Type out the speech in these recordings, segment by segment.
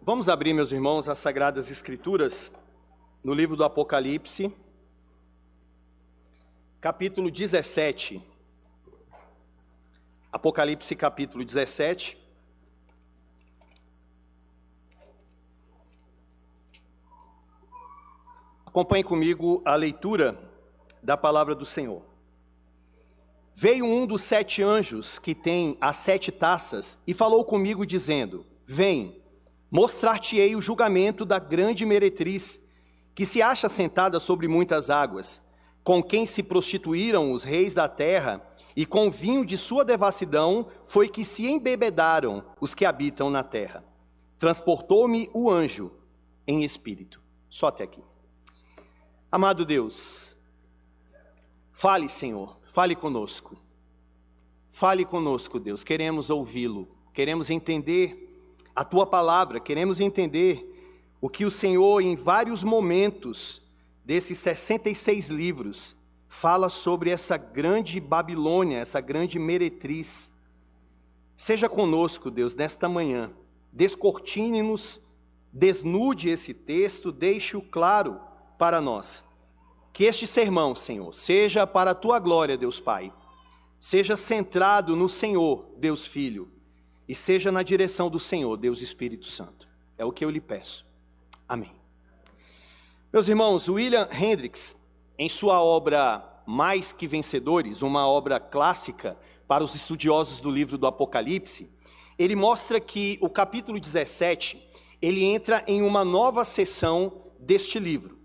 Vamos abrir, meus irmãos, as Sagradas Escrituras no livro do Apocalipse, capítulo 17. Apocalipse, capítulo 17. Acompanhe comigo a leitura da palavra do Senhor. Veio um dos 7 anjos que tem as 7 taças e falou comigo dizendo: Vem, mostrar-te-ei o julgamento da grande meretriz, que se acha sentada sobre muitas águas, com quem se prostituíram os reis da terra, e com o vinho de sua devassidão foi que se embebedaram os que habitam na terra. Transportou-me o anjo em espírito. Só até aqui. Amado Deus, fale, Senhor, fale conosco. Fale conosco, Deus, queremos ouvi-lo, queremos entender a Tua palavra, queremos entender o que o Senhor, em vários momentos desses 66 livros, fala sobre essa grande Babilônia, essa grande meretriz. Seja conosco, Deus, nesta manhã, descortine-nos, desnude esse texto, deixe-o claro para nós. Que este sermão, Senhor, seja para a Tua glória, Deus Pai, seja centrado no Senhor, Deus Filho, e seja na direção do Senhor, Deus Espírito Santo. É o que eu lhe peço. Amém. Meus irmãos, William Hendricks, em sua obra Mais que Vencedores, uma obra clássica para os estudiosos do livro do Apocalipse, ele mostra que o capítulo 17, ele entra em uma nova seção deste livro.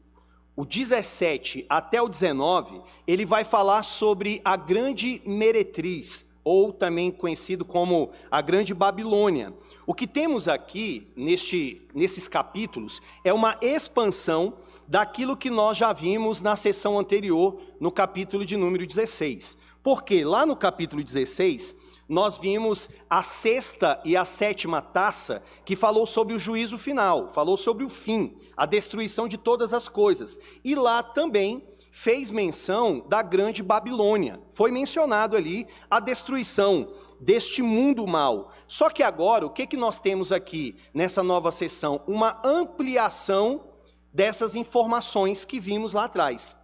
O 17 até o 19, ele vai falar sobre a grande meretriz, ou também conhecido como a Grande Babilônia. O que temos aqui, nesses capítulos, é uma expansão daquilo que nós já vimos na sessão anterior, no capítulo de número 16. Porque lá no capítulo 16, nós vimos a 6ª e a 7ª taça, que falou sobre o juízo final, falou sobre o fim, a destruição de todas as coisas. E lá também fez menção da grande Babilônia. Foi mencionado ali a destruição deste mundo mal. Só que agora, o que nós temos aqui nessa nova sessão? Uma ampliação dessas informações que vimos lá atrás.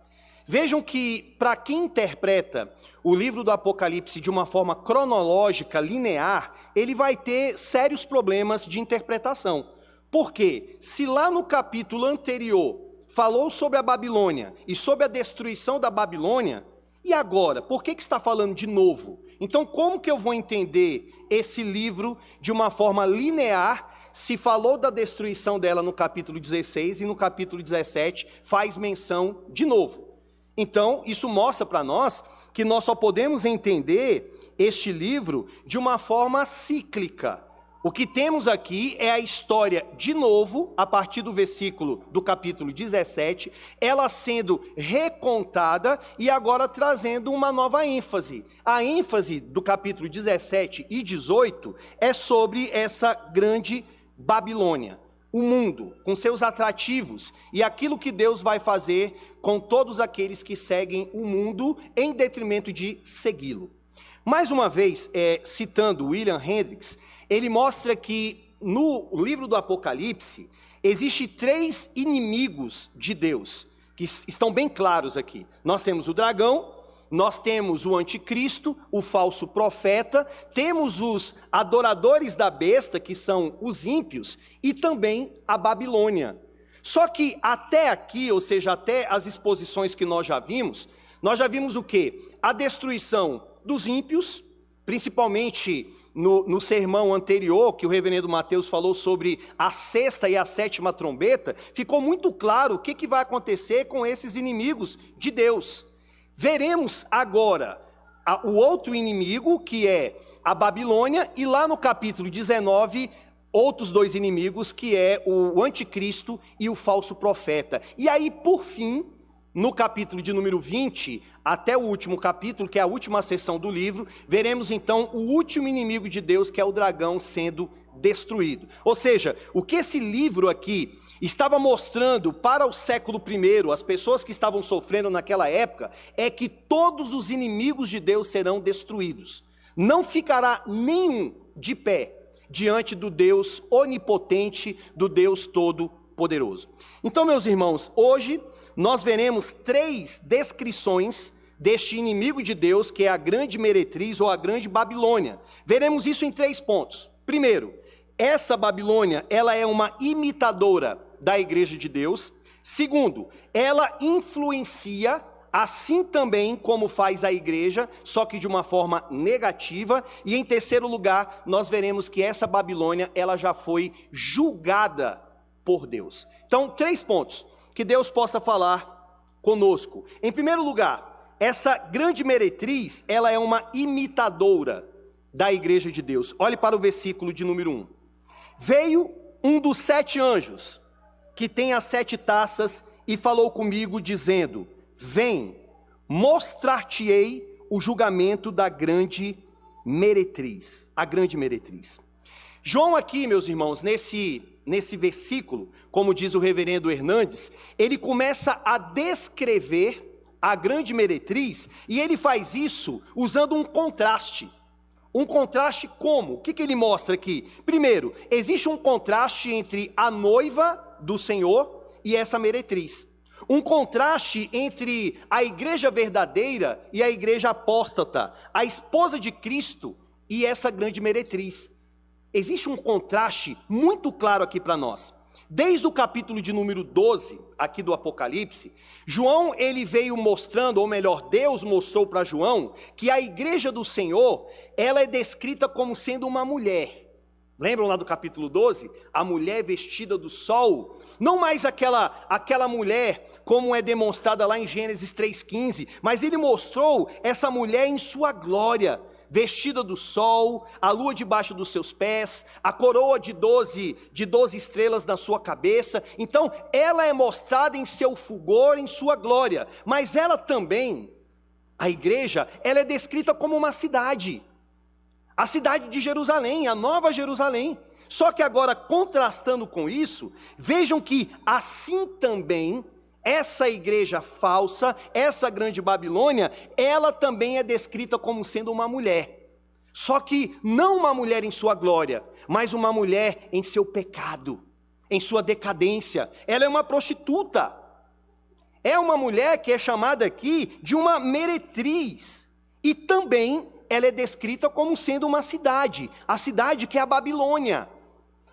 Vejam que, para quem interpreta o livro do Apocalipse de uma forma cronológica, linear, ele vai ter sérios problemas de interpretação. Por quê? Se lá no capítulo anterior falou sobre a Babilônia e sobre a destruição da Babilônia, e agora? Por que está falando de novo? Então, como que eu vou entender esse livro de uma forma linear, se falou da destruição dela no capítulo 16 e no capítulo 17 faz menção de novo? Então, isso mostra para nós que nós só podemos entender este livro de uma forma cíclica. O que temos aqui é a história, de novo, a partir do versículo do capítulo 17, ela sendo recontada e agora trazendo uma nova ênfase. A ênfase do capítulo 17 e 18 é sobre essa grande Babilônia, o mundo, com seus atrativos e aquilo que Deus vai fazer com todos aqueles que seguem o mundo em detrimento de segui-lo. Mais uma vez, citando William Hendricks, ele mostra que no livro do Apocalipse existem 3 inimigos de Deus, que estão bem claros aqui. Nós temos o dragão, nós temos o anticristo, o falso profeta, temos os adoradores da besta, que são os ímpios, e também a Babilônia. Só que até aqui, ou seja, até as exposições que nós já vimos o quê? A destruição dos ímpios, principalmente no sermão anterior, que o reverendo Mateus falou sobre a 6ª e a 7ª trombeta, ficou muito claro o que vai acontecer com esses inimigos de Deus. Veremos agora o outro inimigo, que é a Babilônia, e lá no capítulo 19, outros 2 inimigos, que é o anticristo e o falso profeta. E aí, por fim, no capítulo de número 20, até o último capítulo, que é a última seção do livro, veremos então o último inimigo de Deus, que é o dragão, sendo destruído. Ou seja, o que esse livro aqui estava mostrando para o século I, as pessoas que estavam sofrendo naquela época, é que todos os inimigos de Deus serão destruídos. Não ficará nenhum de pé. diante do Deus onipotente, do Deus todo-poderoso. Então, meus irmãos, hoje nós veremos 3 descrições deste inimigo de Deus, que é a grande meretriz ou a grande Babilônia. Veremos isso em 3 pontos. Primeiro, essa Babilônia, ela é uma imitadora da igreja de Deus. Segundo, ela influencia, assim também como faz a igreja, só que de uma forma negativa. E em terceiro lugar, nós veremos que essa Babilônia, ela já foi julgada por Deus. Então, 3 pontos que Deus possa falar conosco. Em primeiro lugar, essa grande meretriz, ela é uma imitadora da igreja de Deus. Olhe para o versículo de número 1. Veio um dos 7 anjos, que tem as 7 taças, e falou comigo, dizendo: vem, mostrar-te-ei o julgamento da grande meretriz, a grande meretriz. João aqui, meus irmãos, nesse versículo, como diz o reverendo Hernandes, ele começa a descrever a grande meretriz, e ele faz isso usando um contraste. Um contraste como? O que ele mostra aqui? Primeiro, existe um contraste entre a noiva do Senhor e essa meretriz. Um contraste entre a igreja verdadeira e a igreja apóstata, a esposa de Cristo e essa grande meretriz. Existe um contraste muito claro aqui para nós. Desde o capítulo de número 12, aqui do Apocalipse, João, ele veio mostrando, ou melhor, Deus mostrou para João, que a igreja do Senhor, ela é descrita como sendo uma mulher. Lembram lá do capítulo 12? A mulher vestida do sol. Não mais aquela mulher como é demonstrada lá em Gênesis 3,15, mas ele mostrou essa mulher em sua glória, vestida do sol, a lua debaixo dos seus pés, a coroa de 12 estrelas na sua cabeça. Então, ela é mostrada em seu fulgor, em sua glória. Mas ela também, a igreja, ela é descrita como uma cidade. A cidade de Jerusalém, a nova Jerusalém. Só que agora, contrastando com isso, vejam que assim também essa igreja falsa, essa grande Babilônia, ela também é descrita como sendo uma mulher. Só que não uma mulher em sua glória, mas uma mulher em seu pecado, em sua decadência. Ela é uma prostituta. É uma mulher que é chamada aqui de uma meretriz. E também ela é descrita como sendo uma cidade, a cidade que é a Babilônia.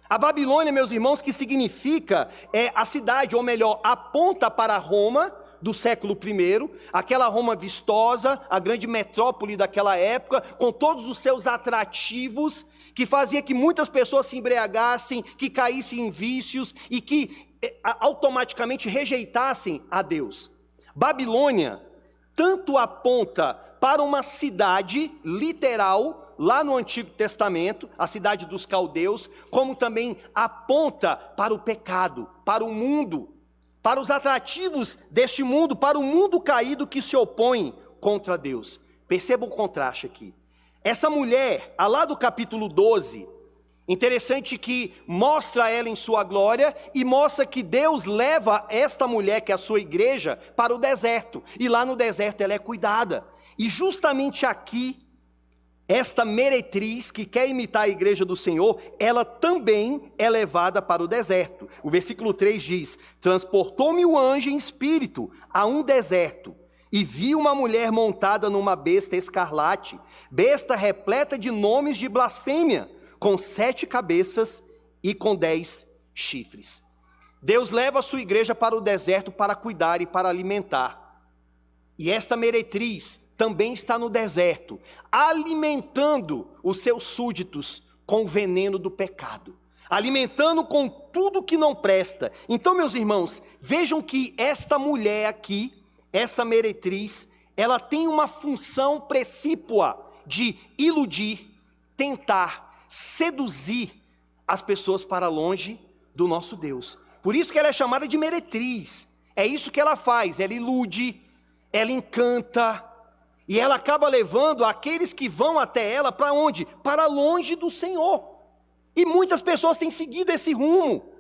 A Babilônia, meus irmãos, que significa a cidade, ou melhor, aponta para Roma do século I, aquela Roma vistosa, a grande metrópole daquela época, com todos os seus atrativos, que fazia que muitas pessoas se embriagassem, que caíssem em vícios e que automaticamente rejeitassem a Deus. Babilônia tanto aponta para uma cidade literal, lá no Antigo Testamento, a cidade dos caldeus, como também aponta para o pecado, para o mundo, para os atrativos deste mundo, para o mundo caído que se opõe contra Deus. Perceba o contraste aqui. Essa mulher, lá do capítulo 12, interessante que mostra ela em sua glória e mostra que Deus leva esta mulher, que é a sua igreja, para o deserto. E lá no deserto ela é cuidada. E justamente aqui, esta meretriz que quer imitar a igreja do Senhor, ela também é levada para o deserto. O versículo 3 diz: transportou-me o anjo em espírito a um deserto, e vi uma mulher montada numa besta escarlate, besta repleta de nomes de blasfêmia, com 7 cabeças e com 10 chifres. Deus leva a sua igreja para o deserto para cuidar e para alimentar. E esta meretriz também está no deserto, alimentando os seus súditos com o veneno do pecado, alimentando com tudo que não presta. Então, meus irmãos, vejam que esta mulher aqui, essa meretriz, ela tem uma função precípua de iludir, tentar, seduzir as pessoas para longe do nosso Deus. Por isso que ela é chamada de meretriz. É isso que ela faz, ela ilude, ela encanta, e ela acaba levando aqueles que vão até ela para onde? Para longe do Senhor. E muitas pessoas têm seguido esse rumo.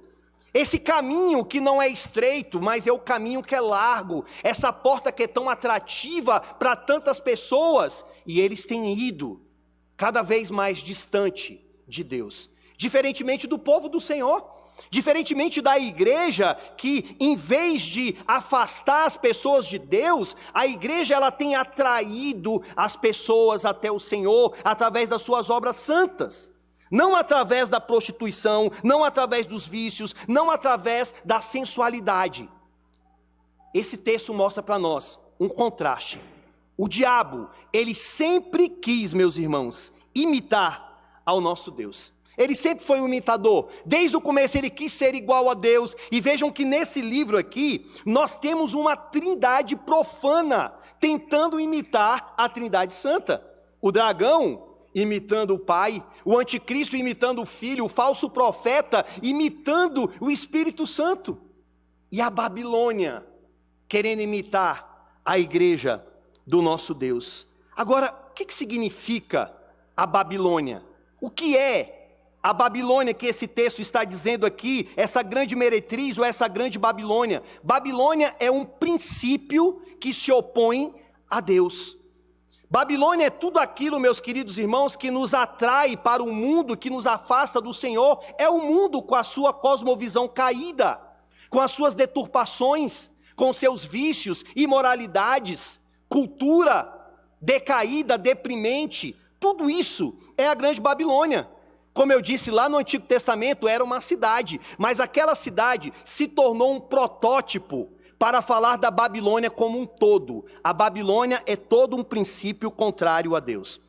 Esse caminho que não é estreito, mas é o caminho que é largo. Essa porta que é tão atrativa para tantas pessoas. E eles têm ido cada vez mais distante de Deus. diferentemente do povo do Senhor, diferentemente da igreja que, em vez de afastar as pessoas de Deus, a igreja ela tem atraído as pessoas até o Senhor através das suas obras santas. Não através da prostituição, não através dos vícios, não através da sensualidade. Esse texto mostra para nós um contraste. O diabo, ele sempre quis, meus irmãos, imitar ao nosso Deus. Ele sempre foi um imitador. Desde o começo ele quis ser igual a Deus. E vejam que nesse livro aqui, nós temos uma trindade profana, tentando imitar a Trindade Santa. O dragão imitando o Pai, o anticristo imitando o Filho, o falso profeta imitando o Espírito Santo. E a Babilônia querendo imitar a igreja do nosso Deus. Agora, o que significa a Babilônia? O que é a Babilônia que esse texto está dizendo aqui, essa grande meretriz ou essa grande Babilônia? Babilônia é um princípio que se opõe a Deus. Babilônia é tudo aquilo, meus queridos irmãos, que nos atrai para um mundo que nos afasta do Senhor. É o mundo com a sua cosmovisão caída, com as suas deturpações, com seus vícios, imoralidades, cultura decaída, deprimente. Tudo isso é a grande Babilônia. Como eu disse, lá no Antigo Testamento era uma cidade, mas aquela cidade se tornou um protótipo para falar da Babilônia como um todo. A Babilônia é todo um princípio contrário a Deus.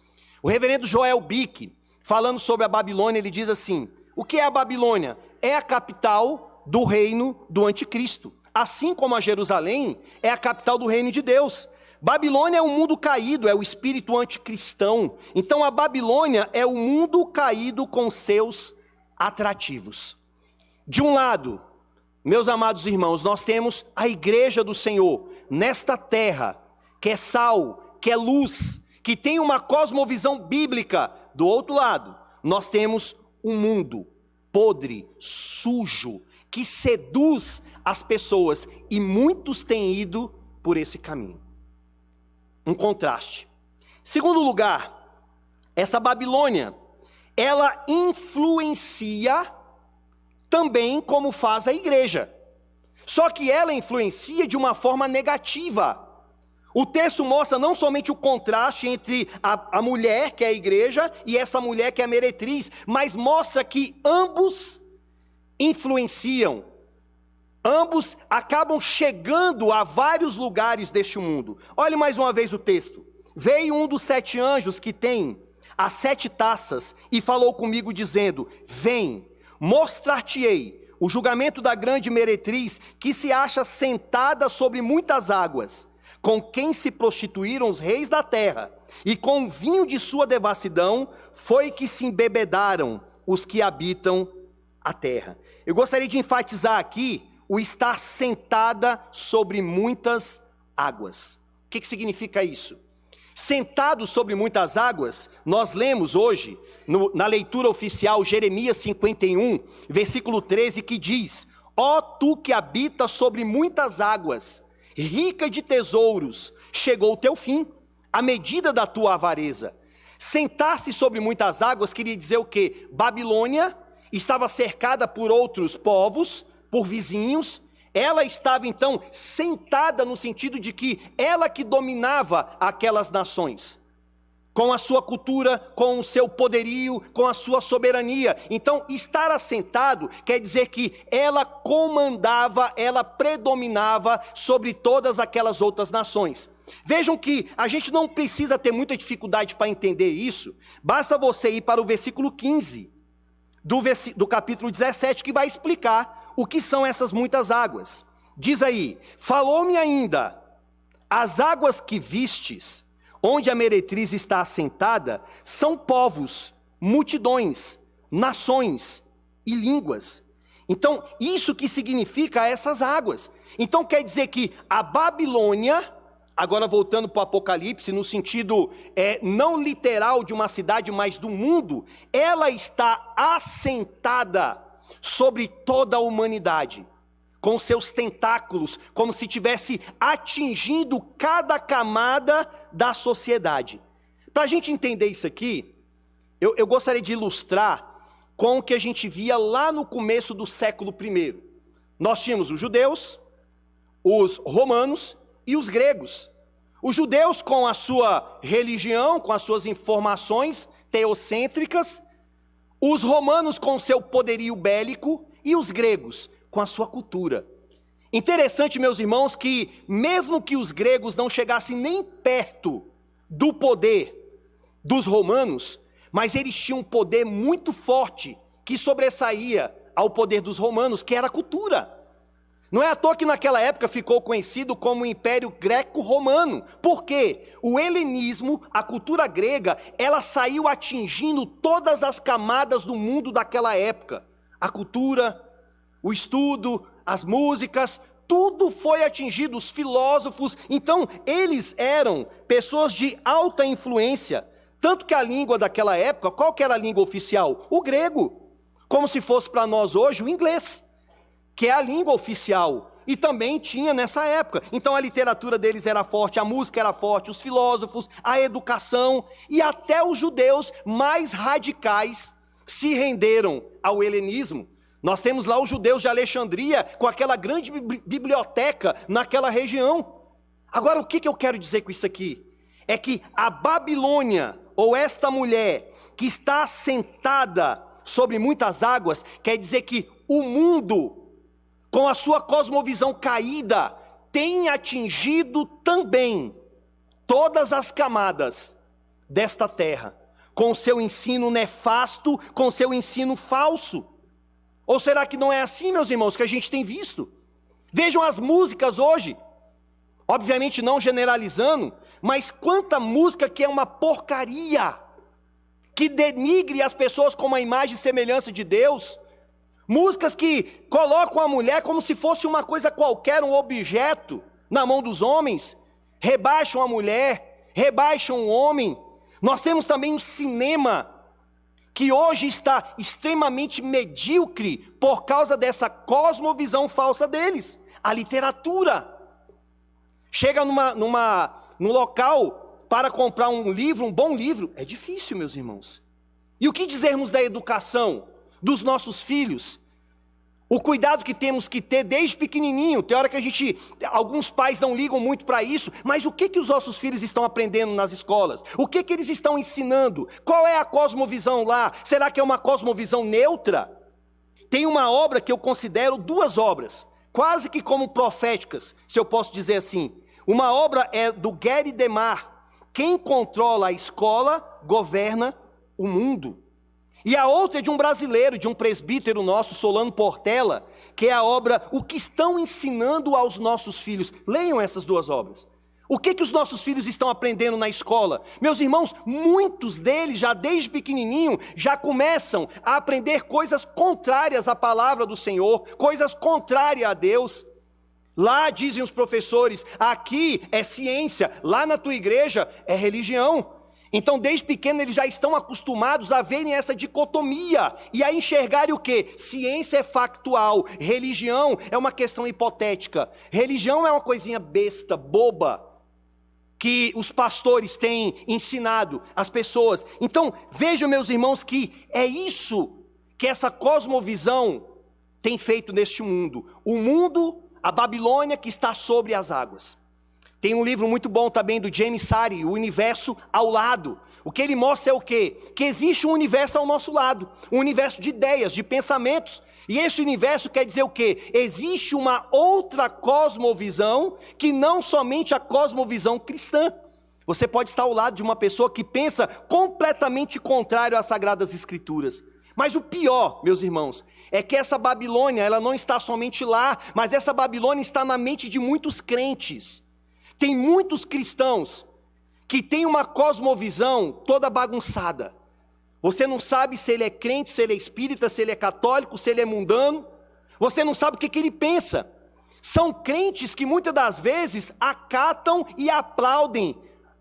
O reverendo Joel Bick, falando sobre a Babilônia, ele diz assim: o que é a Babilônia? É a capital do reino do anticristo. Assim como a Jerusalém é a capital do reino de Deus. Babilônia é o mundo caído, é o espírito anticristão. Então a Babilônia é o mundo caído com seus atrativos. De um lado, meus amados irmãos, nós temos a igreja do Senhor, nesta terra, que é sal, que é luz, que tem uma cosmovisão bíblica. Do outro lado, nós temos um mundo podre, sujo, que seduz as pessoas, e muitos têm ido por esse caminho. Um contraste. Segundo lugar, essa Babilônia, ela influencia também como faz a igreja. Só que ela influencia de uma forma negativa. O texto mostra não somente o contraste entre a mulher, que é a igreja, e essa mulher que é a meretriz, mas mostra que ambos influenciam. Ambos acabam chegando a vários lugares deste mundo. Olhe mais uma vez o texto. Veio um dos 7 anjos que tem as 7 taças e falou comigo dizendo: vem, mostrar-te-ei o julgamento da grande meretriz que se acha sentada sobre muitas águas, com quem se prostituíram os reis da terra, e com o vinho de sua devassidão foi que se embebedaram os que habitam a terra. Eu gostaria de enfatizar aqui o estar sentada sobre muitas águas. O que significa isso? Sentado sobre muitas águas, nós lemos hoje, na leitura oficial, Jeremias 51, versículo 13, que diz: ó tu que habitas sobre muitas águas, rica de tesouros, chegou o teu fim, a medida da tua avareza. Sentar-se sobre muitas águas queria dizer o quê? Babilônia estava cercada por outros povos, por vizinhos. Ela estava então sentada no sentido de que ela que dominava aquelas nações, com a sua cultura, com o seu poderio, com a sua soberania. Então, estar assentado quer dizer que ela comandava, ela predominava sobre todas aquelas outras nações. Vejam que a gente não precisa ter muita dificuldade para entender isso. Basta você ir para o versículo 15 do capítulo 17, que vai explicar o que são essas muitas águas. Diz aí: falou-me ainda, as águas que vistes, onde a meretriz está assentada, são povos, multidões, nações e línguas. Então, isso que significa essas águas. Então quer dizer que a Babilônia, agora voltando para o Apocalipse, no sentido não literal de uma cidade, mas do mundo, ela está assentada sobre toda a humanidade, com seus tentáculos, como se estivesse atingindo cada camada da sociedade. Para a gente entender isso aqui, eu gostaria de ilustrar com o que a gente via lá no começo do século I. Nós tínhamos os judeus, os romanos e os gregos. Os judeus com a sua religião, com as suas informações teocêntricas, os romanos com seu poderio bélico e os gregos com a sua cultura. Interessante, meus irmãos, que mesmo que os gregos não chegassem nem perto do poder dos romanos, mas eles tinham um poder muito forte que sobressaía ao poder dos romanos, que era a cultura. Não é à toa que naquela época ficou conhecido como o Império Greco-Romano. Por quê? O helenismo, a cultura grega, ela saiu atingindo todas as camadas do mundo daquela época. A cultura, o estudo, as músicas, tudo foi atingido, os filósofos. Então, eles eram pessoas de alta influência. Tanto que a língua daquela época, qual que era a língua oficial? O grego. Como se fosse para nós hoje o inglês, que é a língua oficial, e também tinha nessa época. Então a literatura deles era forte, a música era forte, os filósofos, a educação, e até os judeus mais radicais se renderam ao helenismo. Nós temos lá os judeus de Alexandria, com aquela grande biblioteca naquela região. Agora, o que eu quero dizer com isso aqui? É que a Babilônia, ou esta mulher que está sentada sobre muitas águas, quer dizer que o mundo, com a sua cosmovisão caída, tem atingido também todas as camadas desta terra, com seu ensino nefasto, com seu ensino falso. Ou será que não é assim, meus irmãos, que a gente tem visto? Vejam as músicas hoje, obviamente não generalizando, mas quanta música que é uma porcaria, que denigre as pessoas como a imagem e semelhança de Deus. Músicas que colocam a mulher como se fosse uma coisa qualquer, um objeto na mão dos homens, rebaixam a mulher, rebaixam o homem. Nós temos também um cinema que hoje está extremamente medíocre por causa dessa cosmovisão falsa deles. A literatura. Chega num local para comprar um livro, um bom livro, é difícil, meus irmãos. E o que dizermos da educação dos nossos filhos? O cuidado que temos que ter desde pequenininho. Tem hora que alguns pais não ligam muito para isso, mas o que os nossos filhos estão aprendendo nas escolas? O que eles estão ensinando? Qual é a cosmovisão lá? Será que é uma cosmovisão neutra? Tem uma obra que eu considero, duas obras, quase que como proféticas, se eu posso dizer assim. Uma obra é do Gary DeMar. Quem controla a escola, governa o mundo. E a outra é de um brasileiro, de um presbítero nosso, Solano Portela, que é a obra O que estão ensinando aos nossos filhos. Leiam essas duas obras. O que os nossos filhos estão aprendendo na escola? Meus irmãos, muitos deles, já desde pequenininho, já começam a aprender coisas contrárias à palavra do Senhor, coisas contrárias a Deus. Lá dizem os professores, aqui é ciência, lá na tua igreja é religião. Então, desde pequeno, eles já estão acostumados a verem essa dicotomia e a enxergarem o quê? Ciência é factual, religião é uma questão hipotética. Religião é uma coisinha besta, boba, que os pastores têm ensinado às pessoas. Então, vejam, meus irmãos, que é isso que essa cosmovisão tem feito neste mundo. O mundo, a Babilônia que está sobre as águas. Tem um livro muito bom também do James Sari, O Universo ao Lado. O que ele mostra é o quê? Que existe um universo ao nosso lado. Um universo de ideias, de pensamentos. E esse universo quer dizer o quê? Existe uma outra cosmovisão que não somente a cosmovisão cristã. Você pode estar ao lado de uma pessoa que pensa completamente contrário às Sagradas Escrituras. Mas o pior, meus irmãos, é que essa Babilônia, ela não está somente lá, mas essa Babilônia está na mente de muitos crentes. Tem muitos cristãos que têm uma cosmovisão toda bagunçada. Você não sabe se ele é crente, se ele é espírita, se ele é católico, se ele é mundano. Você não sabe o que ele pensa. São crentes que muitas das vezes acatam e aplaudem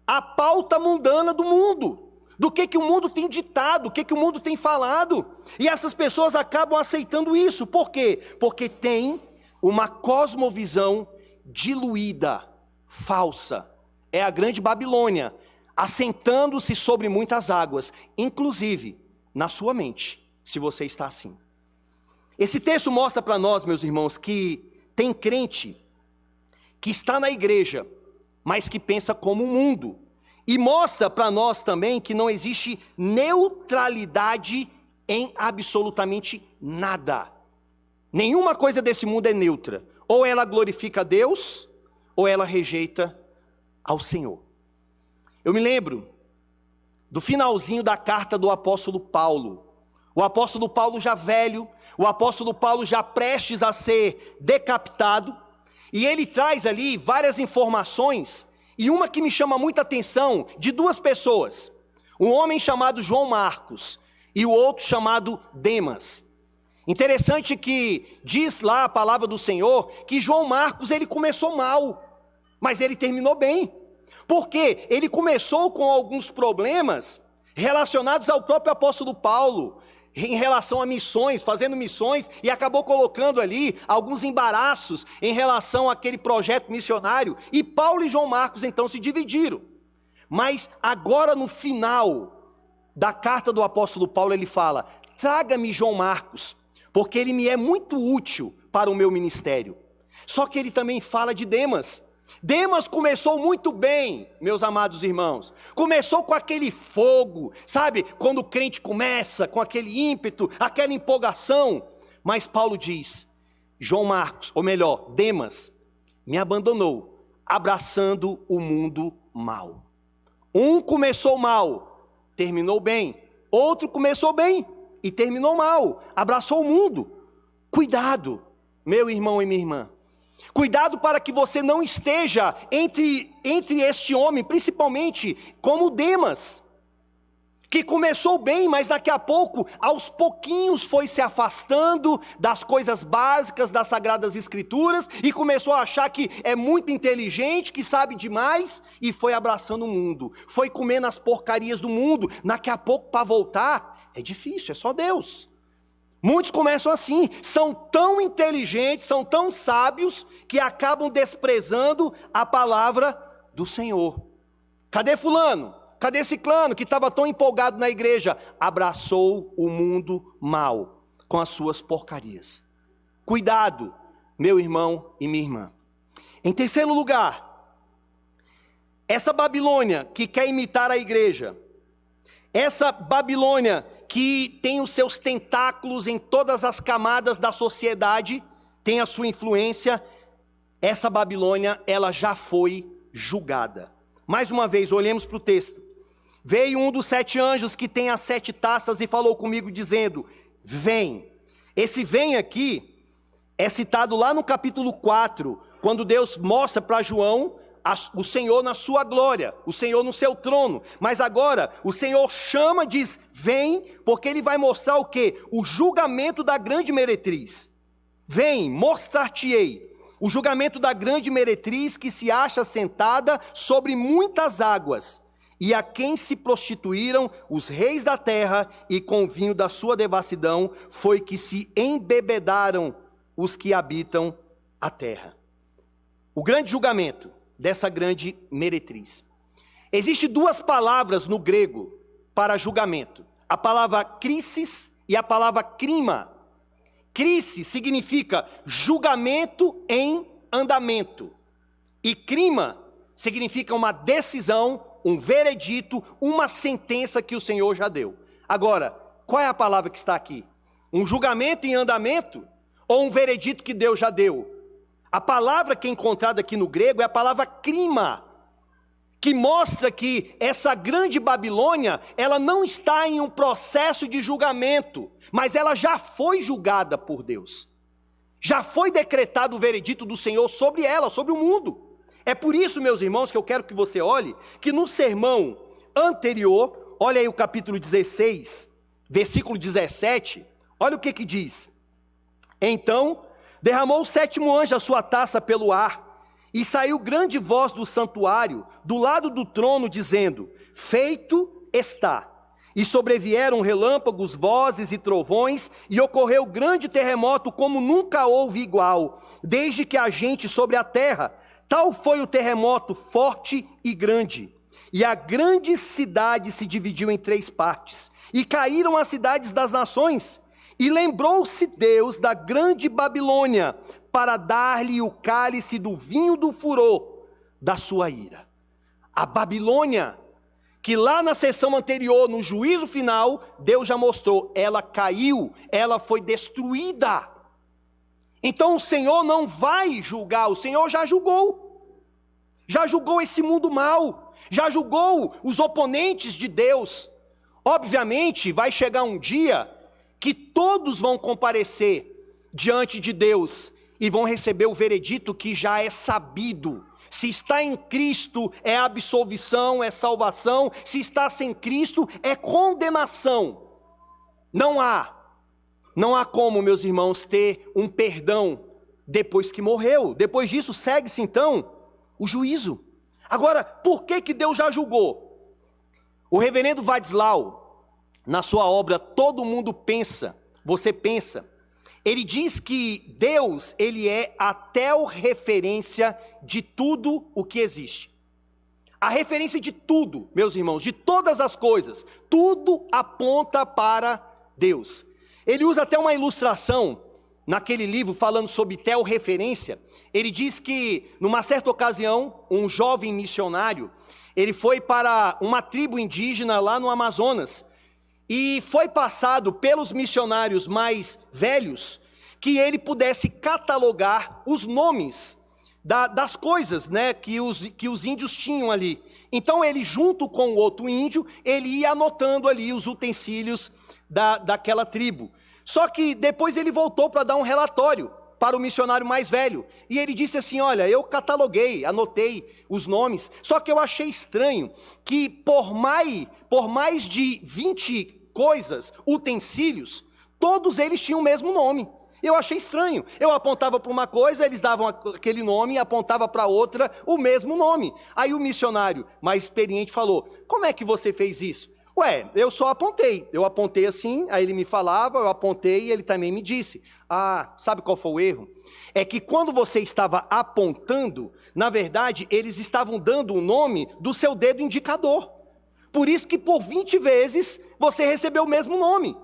a pauta mundana do mundo. Do que o mundo tem ditado, o que o mundo tem falado. E essas pessoas acabam aceitando isso. Por quê? Porque tem uma cosmovisão diluída, falsa. É a grande Babilônia, assentando-se sobre muitas águas, inclusive na sua mente. se você está assim. Esse texto mostra para nós, meus irmãos, que tem crente que está na igreja, mas que pensa como o mundo. E mostra para nós também que não existe neutralidade em absolutamente nada. Nenhuma coisa desse mundo é neutra. Ou ela glorifica a Deus, ou ela rejeita ao Senhor. Eu me lembro do finalzinho da carta do apóstolo Paulo. O apóstolo Paulo já velho, o apóstolo Paulo já prestes a ser decapitado, e ele traz ali várias informações, e uma que me chama muita atenção, de duas pessoas. Um homem chamado João Marcos, e o outro chamado Demas. Interessante que diz lá a palavra do Senhor, que João Marcos ele começou mal, mas ele terminou bem. Porque ele começou com alguns problemas relacionados ao próprio apóstolo Paulo, em relação a missões, fazendo missões, e acabou colocando ali alguns embaraços em relação àquele projeto missionário, e Paulo e João Marcos então se dividiram. Mas agora no final da carta do apóstolo Paulo ele fala: traga-me João Marcos, porque ele me é muito útil para o meu ministério. Só que ele também fala de Demas. Demas começou muito bem, meus amados irmãos. Começou com aquele fogo, sabe? Quando o crente começa com aquele ímpeto, aquela empolgação. Mas Paulo diz: João Marcos, ou melhor, Demas, me abandonou, abraçando o mundo mal. Um começou mal, terminou bem. Outro começou bem e terminou mal, abraçou o mundo. Cuidado, meu irmão e minha irmã. Cuidado para que você não esteja entre este homem, principalmente como Demas, que começou bem, mas daqui a pouco, aos pouquinhos foi se afastando das coisas básicas das Sagradas Escrituras e começou a achar que é muito inteligente, que sabe demais, e foi abraçando o mundo, foi comendo as porcarias do mundo. Daqui a pouco, para voltar, é difícil, é só Deus. Muitos começam assim, são tão inteligentes, são tão sábios, que acabam desprezando a palavra do Senhor. Cadê fulano? Cadê ciclano que estava tão empolgado na igreja? Abraçou o mundo mal, com as suas porcarias. Cuidado, meu irmão e minha irmã. Em terceiro lugar, essa Babilônia que quer imitar a igreja, essa Babilônia que tem os seus tentáculos em todas as camadas da sociedade, tem a sua influência, essa Babilônia, ela já foi julgada. Mais uma vez, olhemos para o texto. Veio um dos 7 anjos que tem as 7 taças e falou comigo dizendo: vem. Esse vem aqui é citado lá no capítulo 4, quando Deus mostra para João o Senhor na sua glória, o Senhor no seu trono. Mas agora o Senhor chama, diz: vem, porque ele vai mostrar o quê? O julgamento da grande meretriz. Vem, mostrar-te-ei o julgamento da grande meretriz que se acha sentada sobre muitas águas, e a quem se prostituíram os reis da terra, e com o vinho da sua devassidão foi que se embebedaram os que habitam a terra. O grande julgamento dessa grande meretriz. Existem 2 palavras no grego para julgamento: a palavra crisis e a palavra crima. Crisis significa julgamento em andamento, e crima significa uma decisão, um veredito, uma sentença que o Senhor já deu. Agora, qual é a palavra que está aqui? Um julgamento em andamento ou um veredito que Deus já deu? A palavra que é encontrada aqui no grego é a palavra crima, que mostra que essa grande Babilônia, ela não está em um processo de julgamento, mas ela já foi julgada por Deus. Já foi decretado o veredito do Senhor sobre ela, sobre o mundo. É por isso, meus irmãos, que eu quero que você olhe, que no sermão anterior, olha aí o capítulo 16, versículo 17, olha o que diz. Então derramou o 7º anjo a sua taça pelo ar, e saiu grande voz do santuário, do lado do trono, dizendo: feito está. E sobrevieram relâmpagos, vozes e trovões, e ocorreu grande terremoto como nunca houve igual, desde que há gente sobre a terra. Tal foi o terremoto forte e grande. E a grande cidade se dividiu em 3 partes, e caíram as cidades das nações. E lembrou-se Deus da grande Babilônia, para dar-lhe o cálice do vinho do furor da sua ira. A Babilônia, que lá na sessão anterior, no juízo final, Deus já mostrou, ela caiu, ela foi destruída. Então o Senhor não vai julgar, o Senhor já julgou esse mundo mau, já julgou os oponentes de Deus. Obviamente vai chegar um dia que todos vão comparecer diante de Deus e vão receber o veredito que já é sabido. Se está em Cristo é absolvição, é salvação. Se está sem Cristo é condenação. Não há como, meus irmãos, ter um perdão depois que morreu. Depois disso segue-se então o juízo. Agora, por que Deus já julgou? O reverendo Vadislau, na sua obra Todo Mundo Pensa, Você Pensa, ele diz que Deus, ele é a referência de tudo o que existe. A referência de tudo, meus irmãos, de todas as coisas, tudo aponta para Deus. Ele usa até uma ilustração naquele livro falando sobre referência. Ele diz que, numa certa ocasião, um jovem missionário, ele foi para uma tribo indígena lá no Amazonas, e foi passado pelos missionários mais velhos que ele pudesse catalogar os nomes das coisas, né, que os índios tinham ali. Então ele, junto com o outro índio, ele ia anotando ali os utensílios daquela tribo. Só que depois ele voltou para dar um relatório para o missionário mais velho. E ele disse assim, olha, eu cataloguei, anotei os nomes, só que eu achei estranho que por mais de 20 coisas, utensílios, todos eles tinham o mesmo nome. Eu achei estranho. Eu apontava para uma coisa, eles davam aquele nome, e apontava para outra o mesmo nome. Aí o missionário mais experiente falou, como é que você fez isso? Ué, eu só apontei. Eu apontei assim, aí ele me falava, eu apontei e ele também me disse. Ah, sabe qual foi o erro? É que quando você estava apontando, na verdade, eles estavam dando o nome do seu dedo indicador. Por isso que por 20 vezes você recebeu o mesmo nome.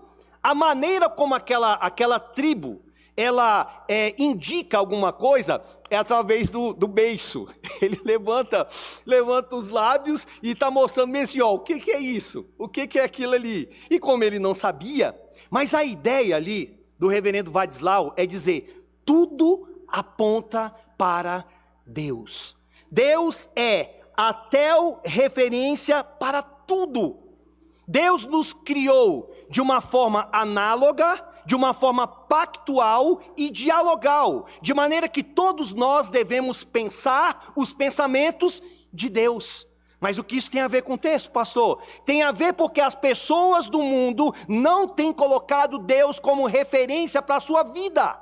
A maneira como aquela tribo, ela indica alguma coisa, é através do beiço. Ele levanta os lábios e está mostrando bem assim, ó, o que é isso? O que é aquilo ali? E como ele não sabia, mas a ideia ali do reverendo Vadislau é dizer, tudo aponta para Deus. Deus é a referência para tudo. Deus nos criou de uma forma análoga, de uma forma pactual e dialogal, de maneira que todos nós devemos pensar os pensamentos de Deus. Mas o que isso tem a ver com o texto, pastor? Tem a ver porque as pessoas do mundo não têm colocado Deus como referência para a sua vida.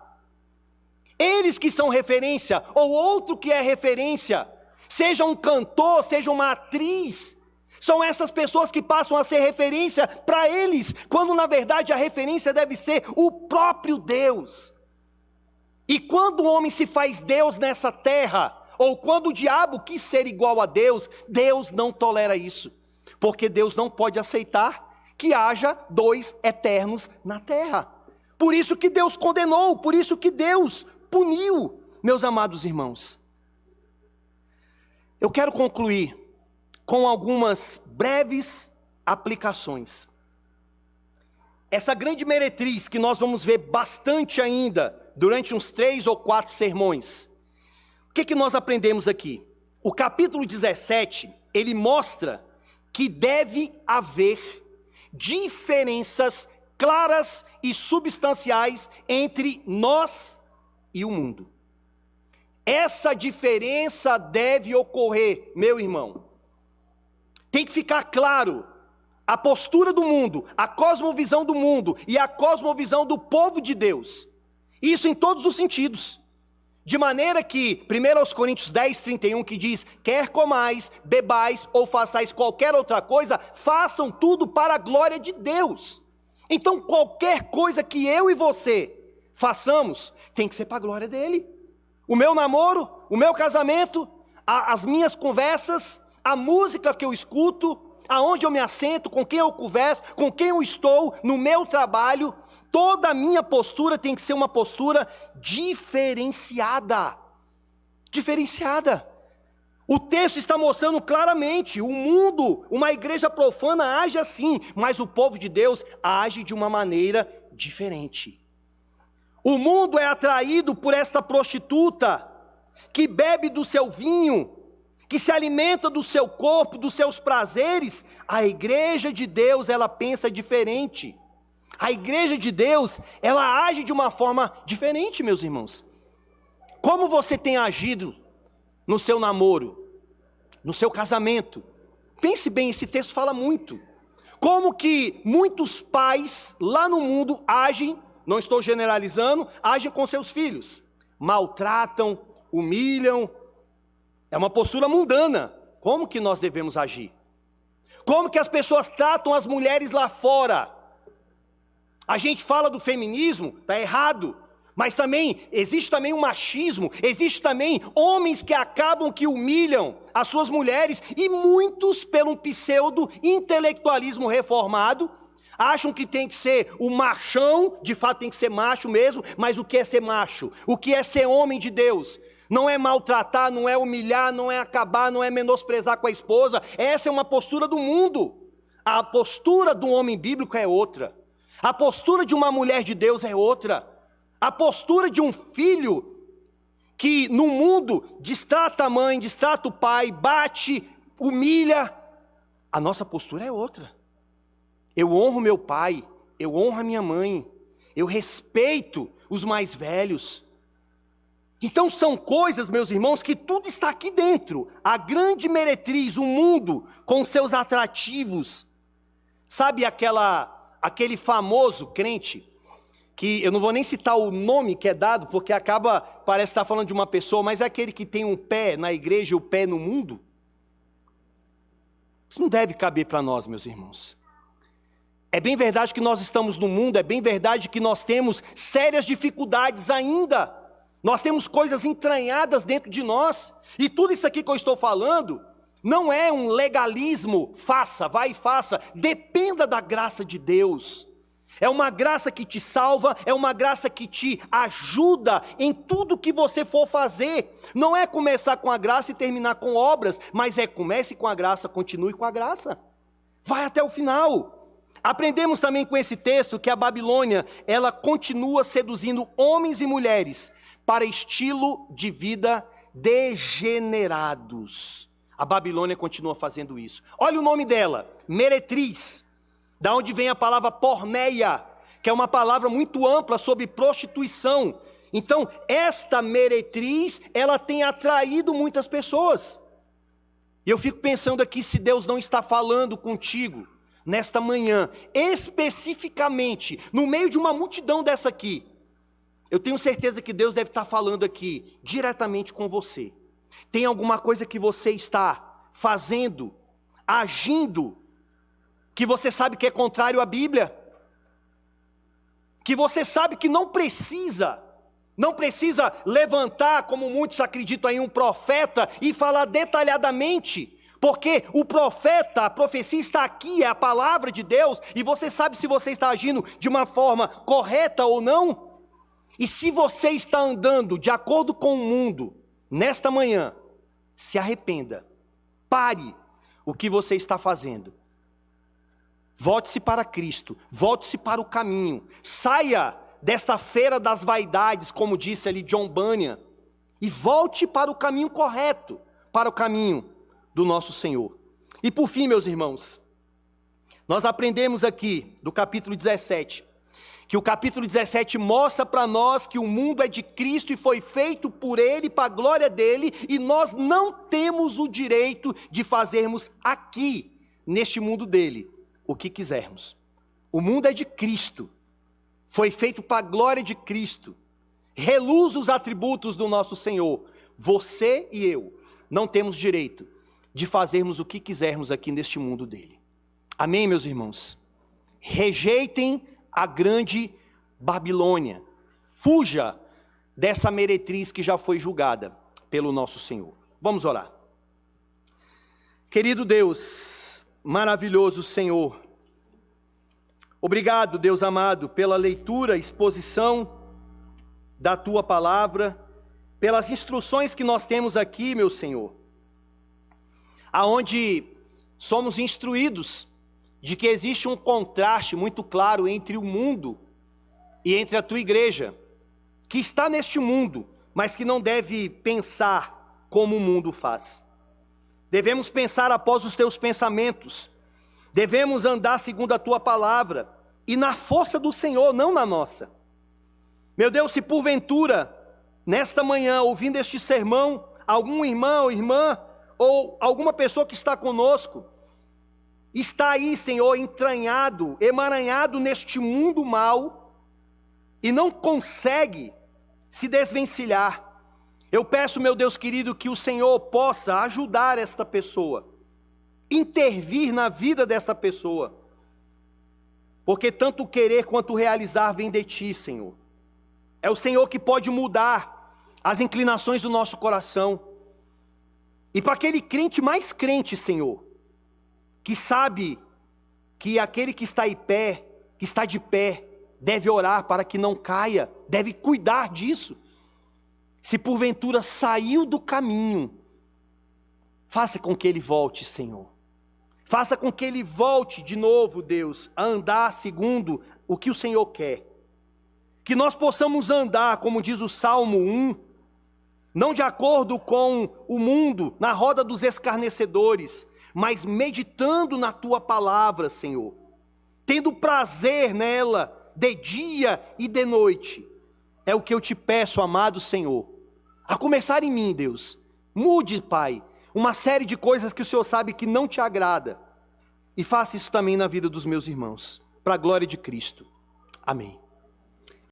Eles que são referência, ou outro que é referência, seja um cantor, seja uma atriz, são essas pessoas que passam a ser referência para eles, quando na verdade a referência deve ser o próprio Deus. E quando o homem se faz Deus nessa terra, ou quando o diabo quis ser igual a Deus, Deus não tolera isso, porque Deus não pode aceitar que haja 2 eternos na terra. Por isso que Deus condenou, por isso que Deus puniu, meus amados irmãos. Eu quero concluir com algumas breves aplicações. Essa grande meretriz que nós vamos ver bastante ainda durante uns 3 ou 4 sermões. O que nós aprendemos aqui? O capítulo 17, ele mostra que deve haver diferenças claras e substanciais entre nós e o mundo. Essa diferença deve ocorrer, meu irmão. Tem que ficar claro a postura do mundo, a cosmovisão do mundo e a cosmovisão do povo de Deus. Isso em todos os sentidos. De maneira que, 1 Coríntios 10, 31, que diz, quer comais, bebais ou façais qualquer outra coisa, façam tudo para a glória de Deus. Então qualquer coisa que eu e você façamos, tem que ser para a glória dele. O meu namoro, o meu casamento, as minhas conversas, a música que eu escuto, aonde eu me assento, com quem eu converso, com quem eu estou, no meu trabalho, toda a minha postura tem que ser uma postura diferenciada. Diferenciada. O texto está mostrando claramente, o mundo, uma igreja profana age assim, mas o povo de Deus age de uma maneira diferente. O mundo é atraído por esta prostituta, que bebe do seu vinho, que se alimenta do seu corpo, dos seus prazeres. A igreja de Deus, ela pensa diferente. A igreja de Deus, ela age de uma forma diferente, meus irmãos. Como você tem agido no seu namoro, no seu casamento? Pense bem, esse texto fala muito. Como que muitos pais lá no mundo agem, não estou generalizando, agem com seus filhos. Maltratam, humilham. É uma postura mundana. Como que nós devemos agir? Como que as pessoas tratam as mulheres lá fora? A gente fala do feminismo, está errado. Mas também, existe também o machismo, existe também homens que acabam, que humilham as suas mulheres, e muitos, pelo pseudo-intelectualismo reformado, acham que tem que ser o machão, de fato tem que ser macho mesmo, mas o que é ser macho? O que é ser homem de Deus? Não é maltratar, não é humilhar, não é acabar, não é menosprezar com a esposa. Essa é uma postura do mundo. A postura do homem bíblico é outra. A postura de uma mulher de Deus é outra. A postura de um filho que no mundo destrata a mãe, destrata o pai, bate, humilha. A nossa postura é outra. Eu honro meu pai, eu honro a minha mãe, eu respeito os mais velhos. Então são coisas, meus irmãos, que tudo está aqui dentro. A grande meretriz, o mundo, com seus atrativos. Sabe aquele famoso crente, que eu não vou nem citar o nome que é dado, porque parece estar falando de uma pessoa, mas é aquele que tem um pé na igreja e o pé no mundo? Isso não deve caber para nós, meus irmãos. É bem verdade que nós estamos no mundo, é bem verdade que nós temos sérias dificuldades ainda. Nós temos coisas entranhadas dentro de nós, e tudo isso aqui que eu estou falando, não é um legalismo, faça, vai e faça, dependa da graça de Deus. É uma graça que te salva, é uma graça que te ajuda em tudo que você for fazer. Não é começar com a graça e terminar com obras, mas é comece com a graça, continue com a graça. Vai até o final. Aprendemos também com esse texto que a Babilônia, ela continua seduzindo homens e mulheres para estilo de vida degenerados. A Babilônia continua fazendo isso. Olha o nome dela, meretriz, da onde vem a palavra porneia, que é uma palavra muito ampla sobre prostituição. Então, esta meretriz, ela tem atraído muitas pessoas. E eu fico pensando aqui se Deus não está falando contigo nesta manhã, especificamente, no meio de uma multidão dessa aqui. Eu tenho certeza que Deus deve estar falando aqui diretamente com você. Tem alguma coisa que você está fazendo, agindo, que você sabe que é contrário à Bíblia? Que você sabe que não precisa levantar, como muitos acreditam aí, um profeta e falar detalhadamente, porque o profeta, a profecia está aqui, é a palavra de Deus, e você sabe se você está agindo de uma forma correta ou não. E se você está andando de acordo com o mundo, nesta manhã, se arrependa, pare o que você está fazendo. Volte-se para Cristo, volte-se para o caminho, saia desta feira das vaidades, como disse ali John Bunyan, e volte para o caminho correto, para o caminho do nosso Senhor. E por fim, meus irmãos, nós aprendemos aqui do capítulo 17, que o capítulo 17 mostra para nós que o mundo é de Cristo e foi feito por Ele, para a glória dEle, e nós não temos o direito de fazermos aqui, neste mundo dEle, o que quisermos. O mundo é de Cristo, foi feito para a glória de Cristo, reluz os atributos do nosso Senhor. Você e eu não temos direito de fazermos o que quisermos aqui neste mundo dEle. Amém, meus irmãos? Rejeitem a grande Babilônia, fuja dessa meretriz que já foi julgada pelo nosso Senhor. Vamos orar. Querido Deus, maravilhoso Senhor, obrigado, Deus amado, pela leitura, exposição da Tua palavra, pelas instruções que nós temos aqui, meu Senhor, aonde somos instruídos de que existe um contraste muito claro entre o mundo e entre a Tua igreja, que está neste mundo, mas que não deve pensar como o mundo faz. Devemos pensar após os Teus pensamentos, devemos andar segundo a Tua palavra, e na força do Senhor, não na nossa. Meu Deus, se porventura, nesta manhã, ouvindo este sermão, algum irmão ou irmã, ou alguma pessoa que está conosco, está aí, Senhor, entranhado, emaranhado neste mundo mal, e não consegue se desvencilhar. Eu peço, meu Deus querido, que o Senhor possa ajudar esta pessoa, intervir na vida desta pessoa, porque tanto querer quanto realizar vem de Ti, Senhor. É o Senhor que pode mudar as inclinações do nosso coração. E para aquele crente mais crente, Senhor, que sabe que aquele que está de pé, deve orar para que não caia, deve cuidar disso. Se porventura saiu do caminho, faça com que ele volte, Senhor. Faça com que ele volte de novo, Deus, a andar segundo o que o Senhor quer. Que nós possamos andar, como diz o Salmo 1, não de acordo com o mundo, na roda dos escarnecedores, mas meditando na Tua palavra, Senhor, tendo prazer nela, de dia e de noite. É o que eu te peço, amado Senhor, a começar em mim, Deus. Mude, Pai, uma série de coisas que o Senhor sabe que não te agrada, e faça isso também na vida dos meus irmãos, para a glória de Cristo. Amém.